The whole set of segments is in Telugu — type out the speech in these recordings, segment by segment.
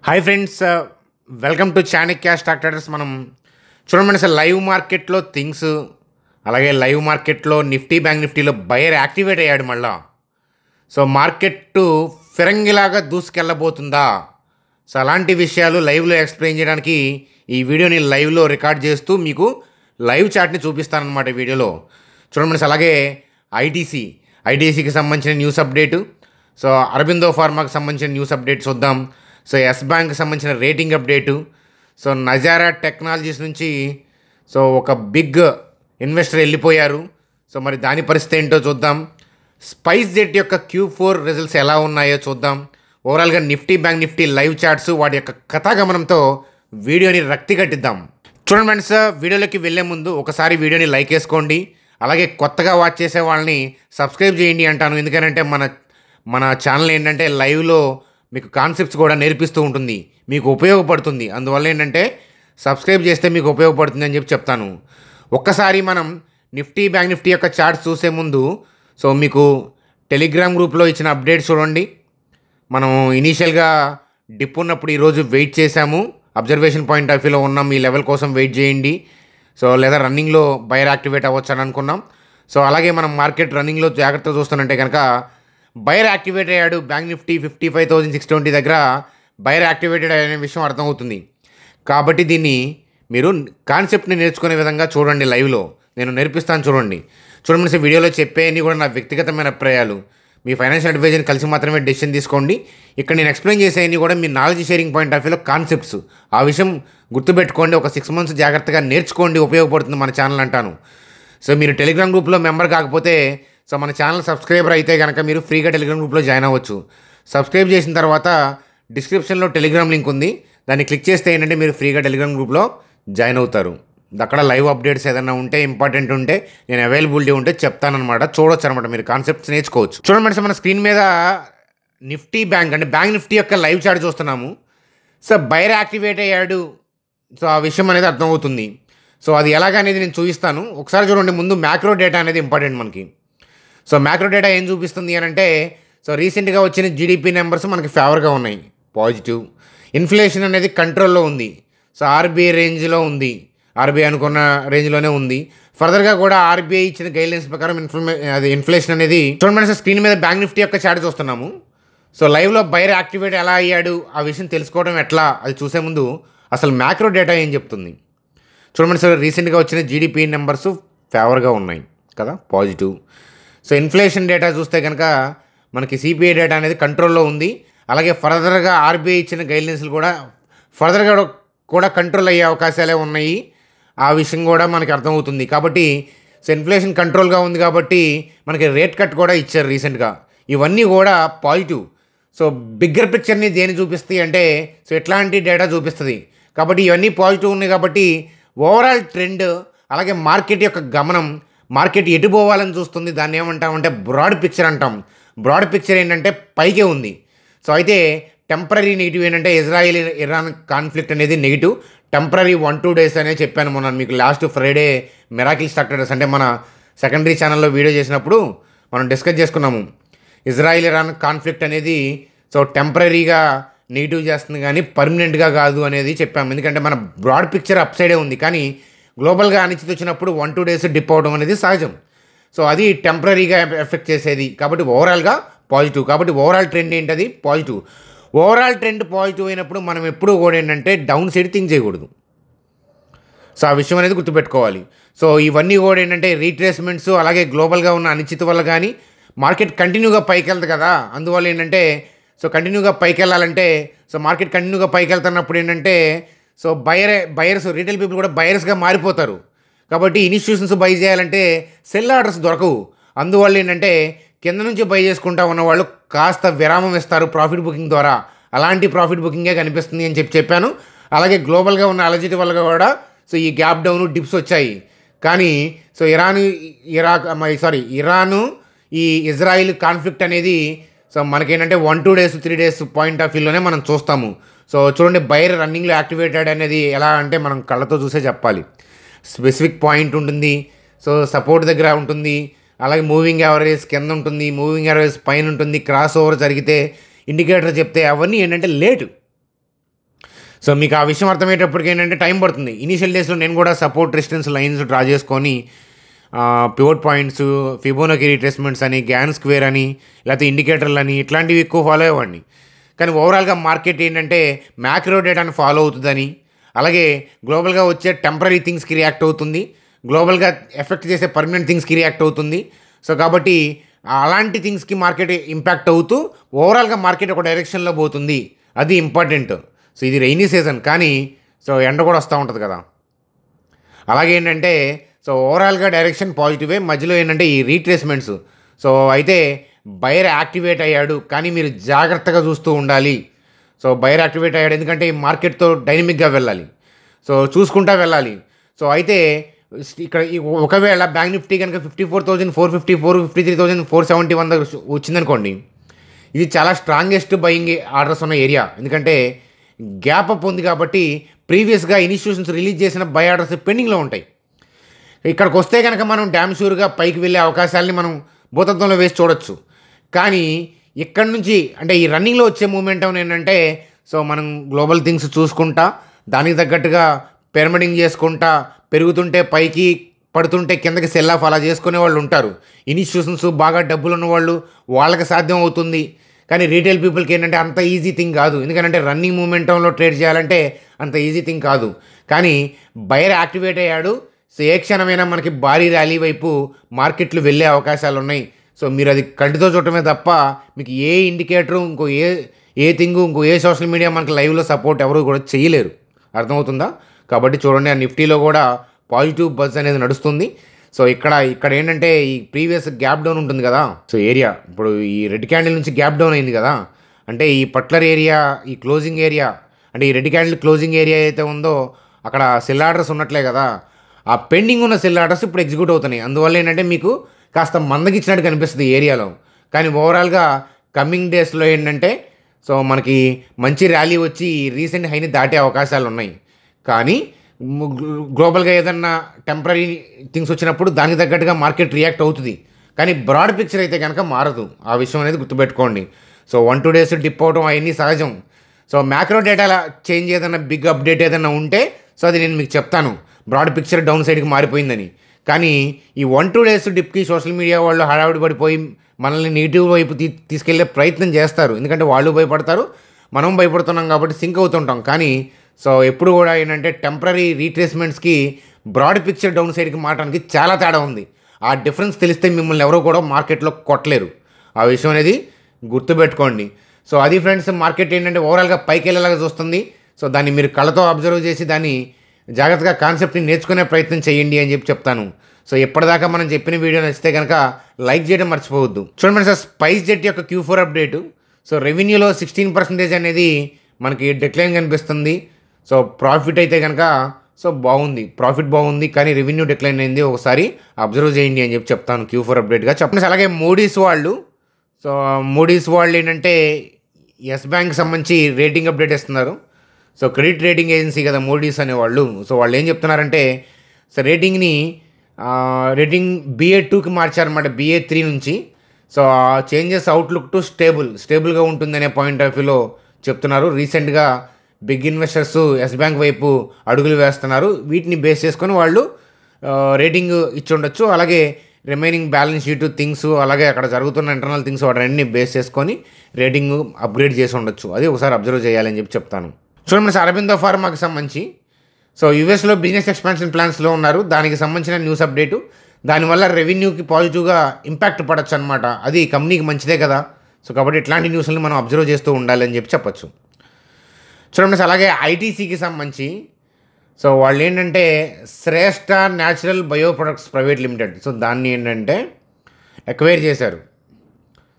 Hi friends, welcome to Chanakya stock traders. మనం చూడండి అసలు లైవ్ మార్కెట్లో థింగ్స్, అలాగే లైవ్ మార్కెట్లో నిఫ్టీ బ్యాంక్ నిఫ్టీలో బయర్ యాక్టివేట్ అయ్యాడు మళ్ళా. సో మార్కెట్ ఫిరంగిలాగా దూసుకెళ్ళబోతుందా? సో అలాంటి విషయాలు లైవ్లో ఎక్స్ప్లెయిన్ చేయడానికి ఈ వీడియోని లైవ్లో రికార్డ్ చేస్తూ మీకు లైవ్ చాట్ని చూపిస్తానమాట ఈ వీడియోలో. చూడండి అలాగే ఐటీసీకి సంబంధించిన న్యూస్ అప్డేటు, సో అరబిందో ఫార్మాకి సంబంధించిన న్యూస్ అప్డేట్ చూద్దాం. సో ఎస్ బ్యాంక్కి సంబంధించిన rating update, so Nazara technologies నుంచి సో ఒక బిగ్ ఇన్వెస్టర్ వెళ్ళిపోయారు. సో మరి దాని పరిస్థితి ఏంటో చూద్దాం. స్పైస్ జెట్ యొక్క Q4 రిజల్ట్స్ ఎలా ఉన్నాయో చూద్దాం. ఓవరాల్గా Nifty bank Nifty live charts వాటి యొక్క కథాగమనంతో వీడియోని రక్తి కట్టిద్దాం. చూడండి ఫ్రెండ్స్, వీడియోలోకి వెళ్ళే ముందు ఒకసారి వీడియోని లైక్ వేసుకోండి. అలాగే కొత్తగా వాచ్ చేసే వాళ్ళని సబ్స్క్రైబ్ చేయండి అంటాను. ఎందుకంటే మన ఛానల్ ఏంటంటే లైవ్లో మీకు కాన్సెప్ట్స్ కూడా నేర్పిస్తూ ఉంటుంది, మీకు ఉపయోగపడుతుంది. అందువల్ల ఏంటంటే సబ్స్క్రైబ్ చేస్తే మీకు ఉపయోగపడుతుంది అని చెప్తాను. ఒక్కసారి మనం నిఫ్టీ బ్యాంక్ నిఫ్టీ యొక్క చార్ట్స్ చూసే ముందు సో మీకు టెలిగ్రామ్ గ్రూప్లో ఇచ్చిన అప్డేట్స్ చూడండి. మనం ఇనీషియల్గా డిప్ ఉన్నప్పుడు ఈరోజు వెయిట్ చేశాము, అబ్జర్వేషన్ పాయింట్ ఆఫ్ వ్యూలో ఉన్నాం, ఈ లెవెల్ కోసం వెయిట్ చేయండి. సో లేదా రన్నింగ్లో బయర్ యాక్టివేట్ అవ్వచ్చు అని అనుకున్నాం. సో అలాగే మనం మార్కెట్ రన్నింగ్లో జాగ్రత్తగా చూస్తున్నట్టే కనుక బయర్ యాక్టివేట్ అయ్యాడు. బ్యాంక్ నిఫ్టీ 55,620 దగ్గర బయర్ యాక్టివేటెడ్ అనే విషయం అర్థమవుతుంది. కాబట్టి దీన్ని మీరు కాన్సెప్ట్ని నేర్చుకునే విధంగా చూడండి. లైవ్లో నేను నేర్పిస్తాను. చూడండి వీడియోలో చెప్పేవి కూడా నా వ్యక్తిగతమైన అభిప్రాయాలు. మీ ఫైనాన్షియల్ అడ్వైజర్ని కలిసి మాత్రమే డెసిషన్ తీసుకోండి. ఇక్కడ నేను ఎక్స్ప్లెయిన్ చేసేవన్నీ కూడా మీ నాలెడ్జ్ షేరింగ్ పాయింట్ ఆఫ్ వ్యూలో కాన్సెప్ట్స్. ఆ విషయం గుర్తుపెట్టుకోండి. ఒక 6 months జాగ్రత్తగా నేర్చుకోండి, ఉపయోగపడుతుంది మన ఛానల్ అంటాను. సో మీరు టెలిగ్రామ్ గ్రూప్లో మెంబర్ కాకపోతే సో మన ఛానల్ సబ్స్క్రైబర్ అయితే కనుక మీరు ఫ్రీగా టెలిగ్రామ్ గ్రూప్లో జాయిన్ అవ్వచ్చు. సబ్స్క్రైబ్ చేసిన తర్వాత డిస్క్రిప్షన్లో టెలిగ్రామ్ లింక్ ఉంది, దాన్ని క్లిక్ చేస్తే ఏంటంటే మీరు ఫ్రీగా టెలిగ్రామ్ గ్రూప్లో జాయిన్ అవుతారు. అక్కడ లైవ్ అప్డేట్స్ ఏదైనా ఉంటే, ఇంపార్టెంట్ ఉంటే, నేను అవైలబిలిటీ ఉంటే చెప్తానమాట. చూడొచ్చు అనమాట, మీరు కాన్సెప్ట్స్ నేర్చుకోవచ్చు. చూడండి మేడం, మన స్క్రీన్ మీద నిఫ్టీ బ్యాంక్ అంటే బ్యాంక్ నిఫ్టీ యొక్క లైవ్ చార్ట్ చూస్తున్నాము. సో బయర్ యాక్టివేట్ అయ్యాడు. సో ఆ విషయం అనేది అర్థమవుతుంది. సో అది ఎలాగనేది నేను చూపిస్తాను. ఒకసారి చూడండి. ముందు మ్యాక్రో డేటా అనేది ఇంపార్టెంట్ మనకి. సో మ్యాక్రో డేటా ఏం చూపిస్తుంది అని అంటే, సో రీసెంట్గా వచ్చిన జీడిపి నెంబర్స్ మనకి ఫేవర్గా ఉన్నాయి, పాజిటివ్. ఇన్ఫ్లేషన్ అనేది కంట్రోల్లో ఉంది. సో ఆర్బీఐ రేంజ్లో ఉంది, ఆర్బీఐ అనుకున్న రేంజ్లోనే ఉంది. ఫర్దర్గా కూడా ఆర్బీఐ ఇచ్చిన గైడ్లైన్స్ ప్రకారం ఇన్ఫ్లేషన్ అనేది చూడండి. స్క్రీన్ మీద బ్యాంక్ నిఫ్టీ యొక్క చార్ట్ చూస్తున్నాము. సో లైవ్లో బయర్ యాక్టివేట్ ఎలా అయ్యాడు ఆ విషయం తెలుసుకోవడం ఎట్లా, అది చూసే ముందు అసలు మ్యాక్రో డేటా ఏం చెప్తుంది చూడండి. సార్ రీసెంట్గా వచ్చిన జీడిపి నెంబర్స్ ఫేవర్గా ఉన్నాయి కదా, పాజిటివ్. సో ఇన్ఫ్లేషన్ డేటా చూస్తే కనుక మనకి సిపిఐ డేటా అనేది కంట్రోల్లో ఉంది. అలాగే ఫర్దర్గా ఆర్బీఐ ఇచ్చిన గైడ్లైన్స్లు కూడా ఫర్దర్గా కూడా కంట్రోల్ అయ్యే అవకాశాలే ఉన్నాయి. ఆ విషయం కూడా మనకి అర్థమవుతుంది. కాబట్టి సో ఇన్ఫ్లేషన్ కంట్రోల్గా ఉంది కాబట్టి మనకి రేట్ కట్ కూడా ఇచ్చారు రీసెంట్గా. ఇవన్నీ కూడా పాజిటివ్. సో బిగ్గర్ పిక్చర్ని దేని చూపిస్తాయి అంటే సో ఎట్లాంటి డేటా చూపిస్తుంది. కాబట్టి ఇవన్నీ పాజిటివ్ ఉన్నాయి. కాబట్టి ఓవరాల్ ట్రెండ్, అలాగే మార్కెట్ యొక్క గమనం, మార్కెట్ ఎటు పోవాలని చూస్తుంది, దాన్ని ఏమంటామంటే బ్రాడ్ పిక్చర్ అంటాం. బ్రాడ్ పిక్చర్ ఏంటంటే పైకే ఉంది. సో అయితే టెంపరీ నెగిటివ్ ఏంటంటే ఇజ్రాయిల్ ఇరాన్ కాన్ఫ్లిక్ట్ అనేది నెగిటివ్. టెంపరీ 1-2 days అనే చెప్పాను మొన్న మీకు last Friday miracle stock traders అంటే మన సెకండరీ ఛానల్లో వీడియో చేసినప్పుడు మనం డిస్కస్ చేసుకున్నాము. ఇజ్రాయిల్ ఇరాన్ కాన్ఫ్లిక్ట్ అనేది సో టెంపరీగా నెగిటివ్ చేస్తుంది కానీ పర్మనెంట్గా కాదు అనేది చెప్పాము. ఎందుకంటే మన బ్రాడ్ పిక్చర్ అప్ సైడే ఉంది, కానీ గ్లోబల్గా అనిశ్చితి వచ్చినప్పుడు 1-2 days డిప్ అవడం అనేది సహజం. సో అది టెంపరీగా ఎఫెక్ట్ చేసేది. కాబట్టి ఓవరాల్గా పాజిటివ్. కాబట్టి ఓవరాల్ ట్రెండ్ ఏంటది పాజిటివ్. ఓవరాల్ ట్రెండ్ పాజిటివ్ అయినప్పుడు మనం ఎప్పుడూ కూడా ఏంటంటే డౌన్ సైడ్ థింక్ చేయకూడదు. సో ఆ విషయం అనేది గుర్తుపెట్టుకోవాలి. సో ఇవన్నీ కూడా ఏంటంటే రీట్రేస్మెంట్స్, అలాగే గ్లోబల్గా ఉన్న అనిశ్చితి వల్ల కానీ మార్కెట్ కంటిన్యూగా పైకి వెళ్తుంది కదా. అందువల్ల ఏంటంటే సో కంటిన్యూగా పైకి వెళ్ళాలంటే సో మార్కెట్ కంటిన్యూగా పైకి వెళ్తున్నప్పుడు ఏంటంటే సో బయర్స్ రీటైల్ పీపుల్ కూడా బయర్స్గా మారిపోతారు. కాబట్టి ఇన్స్టిట్యూషన్స్ బై చేయాలంటే సెల్ ఆర్డర్స్ దొరకవు. అందువల్ల ఏంటంటే కింద నుంచి బై చేసుకుంటా ఉన్నవాళ్ళు కాస్త విరామం ఇస్తారు ప్రాఫిట్ బుకింగ్ ద్వారా. అలాంటి ప్రాఫిట్ బుకింగే కనిపిస్తుంది అని చెప్పాను. అలాగే గ్లోబల్గా ఉన్న అలజడి వల్ల కూడా సో ఈ గ్యాప్ డౌన్ డిప్స్ వచ్చాయి. కానీ సో ఇరాను ఈ ఇజ్రాయిల్ కాన్ఫ్లిక్ట్ అనేది సో మనకేంటంటే 1-2 days 3 days పాయింట్ ఆఫ్ వ్యూలోనే మనం చూస్తాము. సో చూడండి, బైర్ రన్నింగ్లో యాక్టివేటెడ్ అనేది ఎలా అంటే మనం కళ్ళతో చూసే చెప్పాలి. స్పెసిఫిక్ పాయింట్ ఉంటుంది, సో సపోర్ట్ దగ్గర ఉంటుంది, అలాగే మూవింగ్ యావరేజ్ కింద ఉంటుంది, మూవింగ్ యావరేజ్ పైన ఉంటుంది, క్రాస్ ఓవర్ జరిగితే ఇండికేటర్ చెప్తే అవన్నీ ఏంటంటే లేటు. సో మీకు ఆ విషయం అర్థమయ్యేటప్పటికి ఏంటంటే టైం పడుతుంది. ఇనీషియల్ డేస్లో నేను కూడా సపోర్ట్ రెసిస్టెన్స్ లైన్స్ డ్రా చేసుకొని పివోట్ పాయింట్స్, ఫిబోనకీ రిట్రేస్మెంట్స్ అని, గ్యాన్ స్క్వేర్ అని, లేకపోతే ఇండికేటర్లు అని ఇట్లాంటివి ఎక్కువ ఫాలో అయ్యేవాడిని. కానీ ఓవరాల్గా మార్కెట్ ఏంటంటే మ్యాక్రో డేటాను ఫాలో అవుతుందని, అలాగే గ్లోబల్గా వచ్చే టెంపరీ థింగ్స్కి రియాక్ట్ అవుతుంది, గ్లోబల్గా ఎఫెక్ట్ చేసే పర్మనెంట్ థింగ్స్కి రియాక్ట్ అవుతుంది. సో కాబట్టి అలాంటి థింగ్స్కి మార్కెట్ ఇంపాక్ట్ అవుతూ ఓవరాల్గా మార్కెట్ ఒక డైరెక్షన్లో పోతుంది. అది ఇంపార్టెంట్. సో ఇది రైనీ సీజన్, కానీ సో ఎండ కూడా వస్తూ ఉంటుంది కదా. అలాగే ఏంటంటే సో ఓవరాల్గా డైరెక్షన్ పాజిటివే. మధ్యలో ఏంటంటే ఈ రీట్రేస్మెంట్స్. సో అయితే బయర్ యాక్టివేట్ అయ్యాడు, కానీ మీరు జాగ్రత్తగా చూస్తూ ఉండాలి. సో బయర్ యాక్టివేట్ అయ్యాడు ఎందుకంటే ఈ మార్కెట్తో డైనమిక్గా వెళ్ళాలి, సో చూసుకుంటా వెళ్ళాలి. సో అయితే ఇక్కడ ఒకవేళ బ్యాంక్ నిఫ్టీ కనుక 54,454, 53,471 దగ్గర వచ్చిందనుకోండి, ఇది చాలా స్ట్రాంగెస్ట్ బయింగ్ ఆర్డర్స్ ఉన్న ఏరియా. ఎందుకంటే గ్యాప్ అప్ ఉంది కాబట్టి ప్రీవియస్గా ఇన్స్టిట్యూషన్స్ రిలీజ్ చేసిన బై ఆర్డర్స్ పెండింగ్లో ఉంటాయి. ఇక్కడికి వస్తే కనుక మనం డ్యామ్ షూర్గా పైకి వెళ్ళే అవకాశాలని మనం భూతత్వంలో వేసి చూడొచ్చు. కానీ ఇక్కడ నుంచి అంటే ఈ రన్నింగ్లో వచ్చే మూమెంటం ఏంటంటే సో మనం గ్లోబల్ థింగ్స్ చూసుకుంటా దానికి తగ్గట్టుగా పిరమిడింగ్ చేసుకుంటా పెరుగుతుంటే పైకి, పడుతుంటే కిందకి సెల్ ఆఫ్ అలా చేసుకునే వాళ్ళు ఉంటారు. ఇన్స్టిట్యూషన్స్ బాగా డబ్బులు ఉన్నవాళ్ళు వాళ్ళకి సాధ్యం అవుతుంది. కానీ రీటైల్ పీపుల్కి ఏంటంటే అంత ఈజీ థింగ్ కాదు. ఎందుకంటే రన్నింగ్ మూమెంటంలో ట్రేడ్ చేయాలంటే అంత ఈజీ థింగ్ కాదు. కానీ బయర్ యాక్టివేట్ అయ్యాడు. సో ఏ క్షణమైనా మనకి భారీ ర్యాలీ వైపు మార్కెట్లు వెళ్ళే అవకాశాలు ఉన్నాయి. సో మీరు అది కంటితో చూడటమే తప్ప మీకు ఏ ఇండికేటరు, ఇంకో ఏ థింగు, ఇంకో ఏ సోషల్ మీడియా మనకి లైవ్లో సపోర్ట్ ఎవరు కూడా చేయలేరు. అర్థమవుతుందా? కాబట్టి చూడండి, ఆ నిఫ్టీలో కూడా పాజిటివ్ బజ్ అనేది నడుస్తుంది. సో ఇక్కడ ఏంటంటే ఈ ప్రీవియస్ గ్యాప్ డౌన్ ఉంటుంది కదా, సో ఏరియా ఇప్పుడు ఈ రెడ్ క్యాండిల్ నుంచి గ్యాప్ డౌన్ అయింది కదా, అంటే ఈ పర్టికులర్ ఏరియా, ఈ క్లోజింగ్ ఏరియా, అంటే ఈ రెడ్ క్యాండిల్ క్లోజింగ్ ఏరియా అయితే ఉందో అక్కడ సెల్ ఆర్డర్స్ ఉన్నట్లే కదా, ఆ పెండింగ్ ఉన్న సెల్ ఆర్డర్స్ ఇప్పుడు ఎగ్జిక్యూట్ అవుతున్నాయి. అందువల్ల ఏంటంటే మీకు కాస్త మందగిచ్చినట్టు కనిపిస్తుంది ఈ ఏరియాలో. కానీ ఓవరాల్గా కమింగ్ డేస్లో ఏంటంటే సో మనకి మంచి ర్యాలీ వచ్చి రీసెంట్ హైని దాటే అవకాశాలు ఉన్నాయి. కానీ గ్లోబల్గా ఏదన్నా టెంపరీ థింగ్స్ వచ్చినప్పుడు దానికి తగ్గట్టుగా మార్కెట్ రియాక్ట్ అవుతుంది. కానీ బ్రాడ్ పిక్చర్ అయితే కనుక మారదు. ఆ విషయం అనేది గుర్తుపెట్టుకోండి. సో 1-2 డేస్ డిప్ అవడం అవన్నీ సహజం. సో మ్యాక్రో డేటా చేంజ్ ఏదైనా బిగ్ అప్డేట్ ఏదైనా ఉంటే సో అది నేను మీకు చెప్తాను, బ్రాడ్ పిక్చర్ డౌన్ సైడ్కి మారిపోయిందని. కానీ ఈ 1-2 డేస్ డిప్కి సోషల్ మీడియా వాళ్ళు హడావుడి పడిపోయి మనల్ని నెగిటివ్ వైపు తీసుకెళ్లే ప్రయత్నం చేస్తారు. ఎందుకంటే వాళ్ళు భయపడతారు, మనం భయపడుతున్నాం కాబట్టి సింక్ అవుతుంటాం. కానీ సో ఎప్పుడు కూడా ఏంటంటే టెంపరీ రీట్రేస్మెంట్స్కి బ్రాడ్ పిక్చర్ డౌన్ సైడ్కి మారడానికి చాలా తేడా ఉంది. ఆ డిఫరెన్స్ తెలిస్తే మిమ్మల్ని ఎవరో కూడా మార్కెట్లో కొట్టలేరు. ఆ విషయం అనేది గుర్తుపెట్టుకోండి. సో అది ఫ్రెండ్స్, మార్కెట్ ఏంటంటే ఓవరాల్గా పైకి వెళ్ళేలాగా చూస్తుంది. సో దాన్ని మీరు కళ్ళతో అబ్జర్వ్ చేసి దాన్ని జాగ్రత్తగా కాన్సెప్ట్ని నేర్చుకునే ప్రయత్నం చేయండి అని చెప్తాను. సో ఎప్పటిదాకా మనం చెప్పిన వీడియో నచ్చితే కనుక లైక్ చేయడం మర్చిపోవద్దు. చూడండి సార్, స్పైస్ జెట్ యొక్క Q4 అప్డేటు. సో రెవెన్యూలో 16% అనేది మనకి డిక్లైన్ కనిపిస్తుంది. సో ప్రాఫిట్ అయితే కనుక సో బాగుంది, ప్రాఫిట్ బాగుంది, కానీ రెవెన్యూ డిక్లైన్ అయింది. ఒకసారి అబ్జర్వ్ చేయండి అని చెప్తాను Q4 అప్డేట్గా చెప్పండి. అలాగే మూడీస్ వాళ్ళు ఏంటంటే ఎస్ బ్యాంక్ సంబంధించి రేటింగ్ అప్డేట్ ఇస్తున్నారు. సో క్రెడిట్ రేటింగ్ ఏజెన్సీ కదా మూడీస్ అనేవాళ్ళు. సో వాళ్ళు ఏం చెప్తున్నారంటే సో రేటింగ్ BA2కి మార్చారన్నమాట, BA3 నుంచి. సో ఆ చేంజెస్ అవుట్లుక్ టు స్టేబుల్గా ఉంటుందనే పాయింట్ ఆఫ్ వ్యూలో చెప్తున్నారు. రీసెంట్గా బిగ్ ఇన్వెస్టర్స్ ఎస్ బ్యాంక్ వైపు అడుగులు వేస్తున్నారు. వీటిని బేస్ చేసుకొని వాళ్ళు రేటింగ్ ఇచ్చి ఉండొచ్చు. అలాగే రిమైనింగ్ బ్యాలెన్స్ షీట్ థింగ్స్, అలాగే అక్కడ జరుగుతున్న ఇంటర్నల్ థింగ్స్ వాటిని బేస్ చేసుకొని రేటింగ్ అప్గ్రేడ్ చేసి ఉండొచ్చు. అది ఒకసారి అబ్జర్వ్ చేయాలని చెప్తాను. చూడండి, అరబిందో ఫార్మాకి సంబంధించి సో యూఎస్లో బిజినెస్ ఎక్స్పాన్షన్ ప్లాన్స్లో ఉన్నారు. దానికి సంబంధించిన న్యూస్ అప్డేటు. దానివల్ల రెవెన్యూకి పాజిటివ్గా ఇంపాక్ట్ పడవచ్చు అనమాట. అది కంపెనీకి మంచిదే కదా. సో కాబట్టి ఇట్లాంటి న్యూస్ని మనం అబ్జర్వ్ చేస్తూ ఉండాలని చెప్పచ్చు. చూడండి, అలాగే ఐటీసీకి సంబంధించి సో వాళ్ళు ఏంటంటే Shreshta natural bio products private limited, so దాన్ని ఏంటంటే ఎక్వైర్ చేశారు.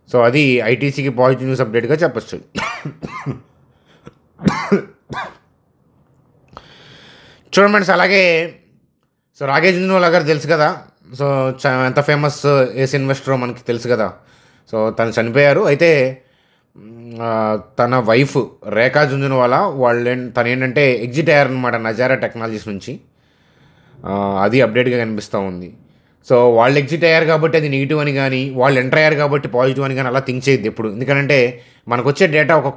సో అది ఐటీసీకి పాజిటివ్ న్యూస్ అప్డేట్గా చెప్పచ్చు. చూడండి, అలాగే సో రాకేష్ జుంజునవాలా గారు తెలుసు కదా. సో ఎంత ఫేమస్ ఏస్ ఇన్వెస్టరో మనకి తెలుసు కదా. సో తను చనిపోయారు. అయితే తన వైఫ్ రేఖా జుంజునవాలా తను ఏంటంటే ఎగ్జిట్ అయ్యారనమాట నజారా టెక్నాలజీస్ నుంచి. అది అప్డేట్గా కనిపిస్తూ ఉంది. సో వాళ్ళు ఎగ్జిట్ అయ్యారు కాబట్టి అది నెగిటివ్ అని కానీ, వాళ్ళు ఎంటర్ అయ్యారు కాబట్టి పాజిటివ్ అని కానీ అలా థింక్ చేయొద్దు ఎప్పుడు. ఎందుకంటే మనకు వచ్చే డేటా ఒక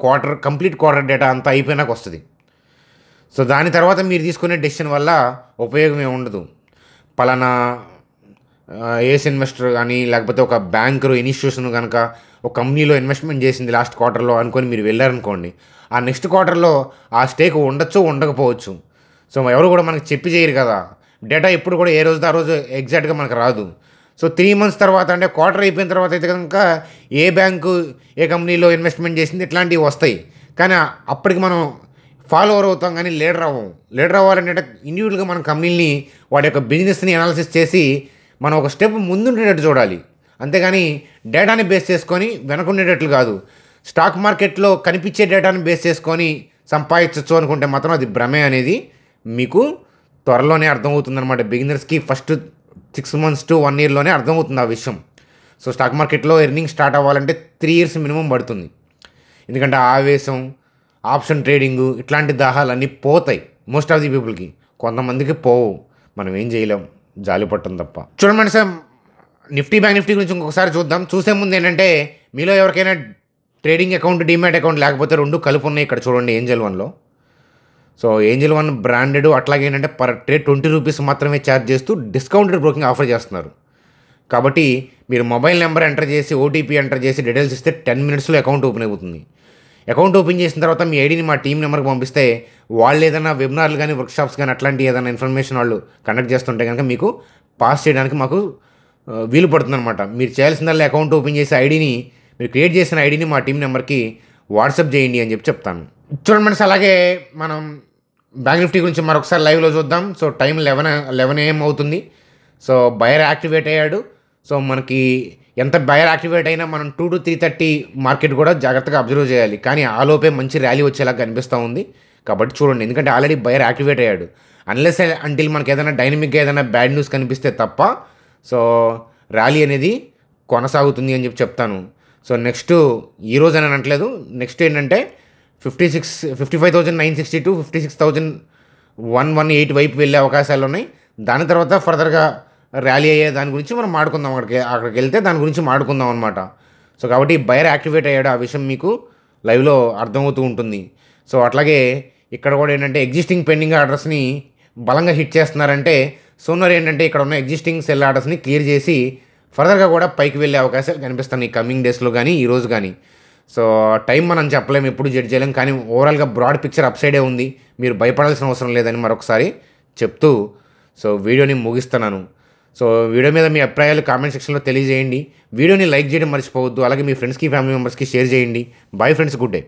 కంప్లీట్ క్వార్టర్ డేటా అంతా అయిపోయినాక వస్తుంది. సో దాని తర్వాత మీరు తీసుకునే డెసిషన్ వల్ల ఉపయోగం ఏమి ఉండదు. పలానా ఏస్ ఇన్వెస్టర్ కానీ లేకపోతే ఒక బ్యాంకరు ఇన్స్టిట్యూషన్ కనుక ఒక కంపెనీలో ఇన్వెస్ట్మెంట్ చేసింది లాస్ట్ క్వార్టర్లో అనుకొని మీరు వెళ్ళారనుకోండి, ఆ నెక్స్ట్ క్వార్టర్లో ఆ స్టేక్ ఉండొచ్చు ఉండకపోవచ్చు. సో ఎవరు కూడా మనకు చెప్పి చేయరు కదా, డేటా ఎప్పుడు కూడా ఏ రోజు ఆ రోజు ఎగ్జాక్ట్గా మనకు రాదు. సో 3 months తర్వాత అంటే క్వార్టర్ అయిపోయిన తర్వాత అయితే కనుక ఏ బ్యాంకు ఏ కంపెనీలో ఇన్వెస్ట్మెంట్ చేసింది ఇట్లాంటివి వస్తాయి. కానీ అప్పటికి మనం ఫాలోవర్ అవుతాం కానీ లీడర్ అవ్వం. లీడర్ అవ్వాలంటే ఇండివిజువల్గా మన కంపెనీని వాడి యొక్క బిజినెస్ని అనాలిసిస్ చేసి మనం ఒక స్టెప్ ముందుండేటట్టు చూడాలి. అంతేగాని డేటాని బేస్ చేసుకొని వెనకుండేటట్లు కాదు. స్టాక్ మార్కెట్లో కనిపించే డేటాని బేస్ చేసుకొని సంపాదించవచ్చు అనుకుంటే మాత్రం అది భ్రమే అనేది మీకు త్వరలోనే అర్థమవుతుందన్నమాట. బిగినర్స్కి ఫస్ట్ 6 months to 1 yearలోనే అర్థమవుతుంది ఆ విషయం. సో స్టాక్ మార్కెట్లో ఎర్నింగ్ స్టార్ట్ అవ్వాలంటే 3 years మినిమం పడుతుంది. ఎందుకంటే ఆవేశం, ఆప్షన్ ట్రేడింగు ఇట్లాంటి దాహాలన్నీ పోతాయి మోస్ట్ ఆఫ్ ది పీపుల్కి. కొంతమందికి పోవు, మనం ఏం చేయలేం, జాలి పట్టం తప్ప. చూడండి సార్, నిఫ్టీ బ్యాంక్ నిఫ్టీ గురించి ఇంకొకసారి చూద్దాం. చూసే ముందు ఏంటంటే మీలో ఎవరికైనా ట్రేడింగ్ అకౌంట్, డీమ్యాట్ అకౌంట్ లేకపోతే 2 కలిపి ఉన్నాయి. ఇక్కడ చూడండి ఏంజల్ వన్లో. సో ఏంజల్ వన్ బ్రాండెడ్, అట్లాగే ఏంటంటే పర్ ట్రేడ్ 20 rupees మాత్రమే ఛార్జ్ చేస్తూ డిస్కౌంటెడ్ బ్రోకింగ్ ఆఫర్ చేస్తున్నారు. కాబట్టి మీరు మొబైల్ నెంబర్ ఎంటర్ చేసి ఓటీపీ ఎంటర్ చేసి డీటెయిల్స్ ఇస్తే 10 minutesలో అకౌంట్ ఓపెన్ అవుతుంది. అకౌంట్ ఓపెన్ చేసిన తర్వాత మీ ఐడిని మా టీం నెంబర్కి పంపిస్తే వాళ్ళు ఏదైనా వెబినార్లు కానీ వర్క్షాప్స్ కానీ అట్లాంటి ఏదైనా ఇన్ఫర్మేషన్ వాళ్ళు కండక్ట్ చేస్తుంటే కనుక మీకు పాస్ చేయడానికి మాకు వీలు పడుతుంది అనమాట. మీరు చేయాల్సిందల్లా అకౌంట్ ఓపెన్ చేసి ఐడిని, మీరు క్రియేట్ చేసిన ఐడిని మా టీం నెంబర్కి వాట్సాప్ చేయండి అని చెప్తాను. చూడండి మనసు. అలాగే మనం బ్యాంక్ నిఫ్టీ గురించి మరొకసారి లైవ్లో చూద్దాం. సో టైం 11 AM అవుతుంది. సో బయర్ యాక్టివేట్ అయ్యాడు. సో మనకి ఎంత బయర్ యాక్టివేట్ అయినా మనం 2 to 3:30 మార్కెట్ కూడా జాగ్రత్తగా అబ్జర్వ్ చేయాలి. కానీ ఆలోపే మంచి ర్యాలీ వచ్చేలాగా కనిపిస్తూ ఉంది. కాబట్టి చూడండి, ఎందుకంటే ఆల్రెడీ బయర్ యాక్టివేట్ అయ్యాడు. అన్లెస్ అంటిల్ మనకి ఏదైనా డైనమిక్గా ఏదైనా బ్యాడ్ న్యూస్ కనిపిస్తే తప్ప సో ర్యాలీ అనేది కొనసాగుతుంది అని చెప్తాను. సో నెక్స్ట్ ఈరోజు అని అనట్లేదు, నెక్స్ట్ ఏంటంటే 55,960 to 56,118 వైపు వెళ్ళే అవకాశాలు ఉన్నాయి. దాని తర్వాత ఫర్దర్గా ర్యాలీ అయ్యే దాని గురించి మనం మాడుకుందాం. అక్కడికి వెళ్తే దాని గురించి మాడుకుందాం అనమాట. సో కాబట్టి బయర్ యాక్టివేట్ అయ్యాడు, ఆ విషయం మీకు లైవ్లో అర్థమవుతూ ఉంటుంది. సో అట్లాగే ఇక్కడ కూడా ఏంటంటే ఎగ్జిస్టింగ్ పెండింగ్ ఆర్డర్స్ని బలంగా హిట్ చేస్తున్నారంటే సోనర్ ఏంటంటే ఇక్కడ ఉన్న ఎగ్జిస్టింగ్ సెల్ ఆర్డర్స్ని క్లియర్ చేసి ఫర్దర్గా కూడా పైకి వెళ్ళే అవకాశాలు కనిపిస్తాయి కమింగ్ డేస్లో కానీ ఈరోజు కానీ. సో టైం మనం చెప్పలేము, ఎప్పుడు జడ్జ్ చేయలేం. కానీ ఓవరాల్గా బ్రాడ్ పిక్చర్ అప్ సైడే ఉంది. మీరు భయపడాల్సిన అవసరం లేదని మరొకసారి చెప్తూ సో వీడియోని ముగిస్తున్నాను. సో వీడియో మీద మీ అభిప్రాయాలు కామెంట్ సెక్షన్లో తెలియజేయండి. వీడియోని లైక్ చేయడం మర్చిపోవద్దు. అలాగే మీ ఫ్రెండ్స్కి, ఫ్యామిలీ మెంబర్స్కి షేర్ చేయండి. Bye friends, good day.